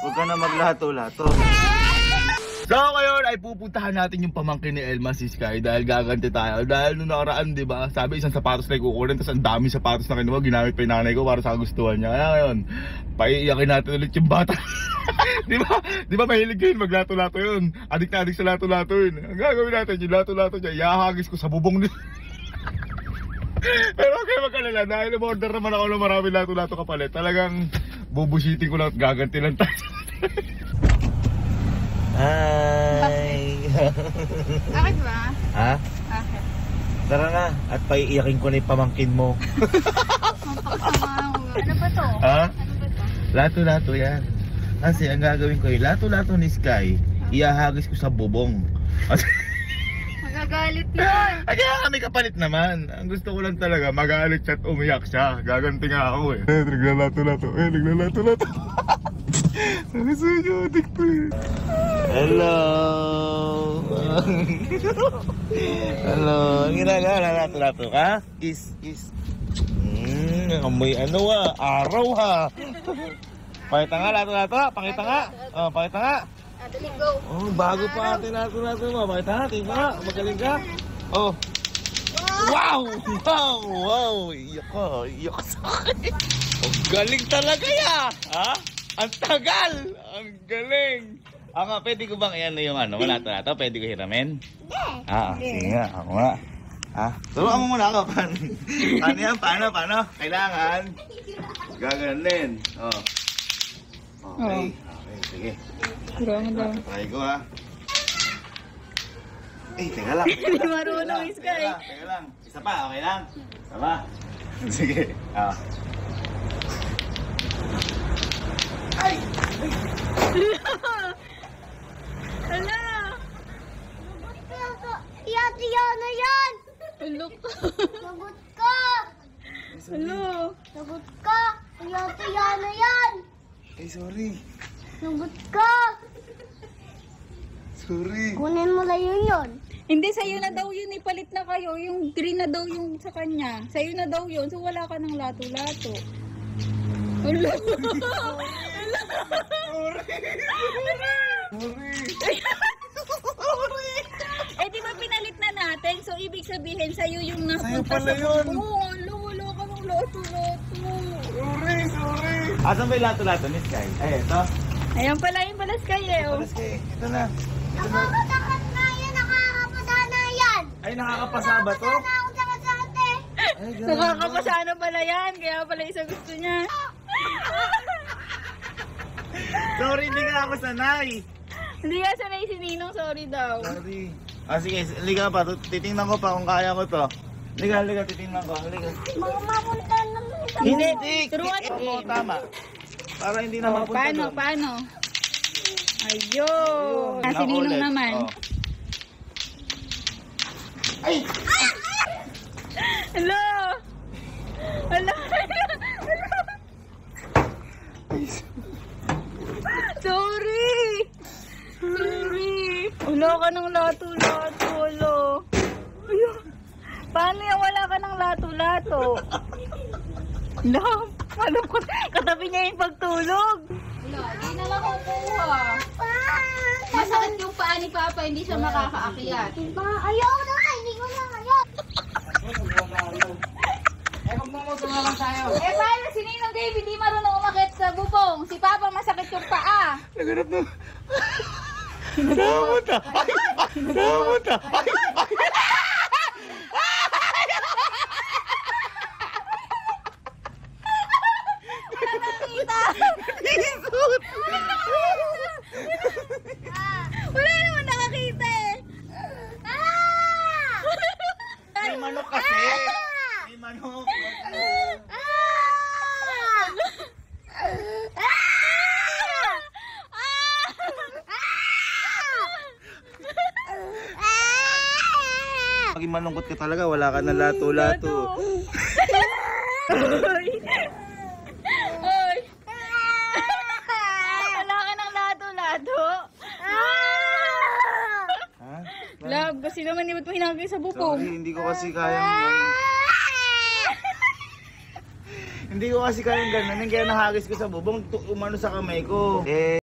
Huwag ka na maglato-lato. So ngayon ay pupuntahan natin yung pamangkin ni Elma, si Sky, dahil gaganti tayo. Dahil nung nakaraan, di ba, sabi isang sapatos na kukunin, tapos ang dami sapatos na kinuha, ginamit pa yung nanay ko para sa gustuhan niya. Kaya ngayon, paiiyakin natin ulit yung bata. Di ba mahilig yun, maglato-lato yun. Adik na adik sa lato-lato yun. Ang gagawin natin, yung lato-lato niya, ihahagis ko sa bubong niya. Pero okay, magkalala, dahil umorder naman ako ng marami lato-lato kapalit. Talagang bubusitin ko lang at gaganti lang tayo. Ay. Bakit ba? Ha? Bakit? Tara na, at paiiyakin ko na yung pamangkin mo. Ano ba to? Ha? Ano ba to? Lato-lato yan. Kasi ang gagawin ko yung lato-lato ni Sky, ihahagis ko sa bubong. Magagalit yun. Ay, kaya kami kapalit naman. Ang gusto ko lang talaga, magalit siya at umiyak siya. Gaganti nga ako eh. Naglalato-lato. Naglalato-lato. Sabi sa inyo, adik ko eh. Hello. Hello. Ang ginagawa, lato-lato ka? Kiss. Amoy ano araw ha. Pakita nga, lato-lato. Pakita nga. Pakita nga. Go. Oh, bago pa atin lato-lato mo. Pakita nga, tingnan nga. Magaling ka. Oh. Wow! Iyak ka sa akin. Ang galing talaga ya. Ha? Ang tagal! Ang galing! Ako, pwede ko bang iyan yung ano, lato-lato? Pwede ko hiramin? Sige nga, ako nga. Turuan mo muna ako. Paano yan? Paano? Kailangan gaganin. Okay, sige. Turuan mo daw. Try ko ha. Teka lang. Hindi marunong, Sky. Teka lang. Isa pa, okay lang? Isa pa? Sige. Ay! Hala! Tiya na yan! Ulok. Lagot ka! Hello. Lagot ka! Tiya na yan! Ay, sorry. Lagot ka! Sorry. Kunin mo lang yun. Hindi, sa'yo na daw yun. Ipalit na kayo. Yung green na daw yung sa kanya. Sa'yo na daw yun. So wala ka ng lato-lato. Hello. Eh di ba pinalit na natin? So ibig sabihin sa'yo yung Sa'yo napunta pala sa yun. Oo, wala ka ng lato-lato. Sorry. Asan ba yung lato-lato ni Sky? Ay, ito. Ayan pala yung balas kayo eh. Oh. Sky, ito na. Nakakatakat na yan! Nakakapasa na yan! Ay, nakakapasa ba to? Nakakapasa na ako sa kasate! Ay, ganun Nakakapasano pala yan. Kaya pala isa gusto niya. Sorry, hindi ka ako sanay. Hindi ka sanay si Ninong. Sorry daw. Sorry. Sige, liga pa. Titingnan ko pa kung kaya ko to. Liga, titingnan ko. Liga. Mga mapunta naman ito. Hindi, Turuan mo. Tama. Para hindi na mapunta doon. Paano? Ayun. Si Ninong naman. Ay! Hello! Hello! Sorry! Wala ka ng lato-lato. Wala. Ayun. Paano yan? Wala ka ng lato-lato? Alam ko, katabi niya yung pagtulog. Hindi na lang kukuha. Masakit yung paa ni Papa, hindi siya makakaakyat. Ayaw na! Hindi ko na ngayon! Eh, paano si Ninong David di marunong umakit sa bubong? Si Papa masakit yung paa. Naganap na. Namunta. Namunta. Wala naman nakakita eh. May manok kasi. May manok. Pag malungkot ka talaga, wala ka na lato-lato. Ay. Wala ka ng lato-lato. Ha? Love, kasi naman ba't mo hinagay sa bubong? Sorry, hindi ko kasi kayang... Hindi ko kasi kayang ganun, kaya nahagis ko sa bubong, umano sa kamay ko. Eh,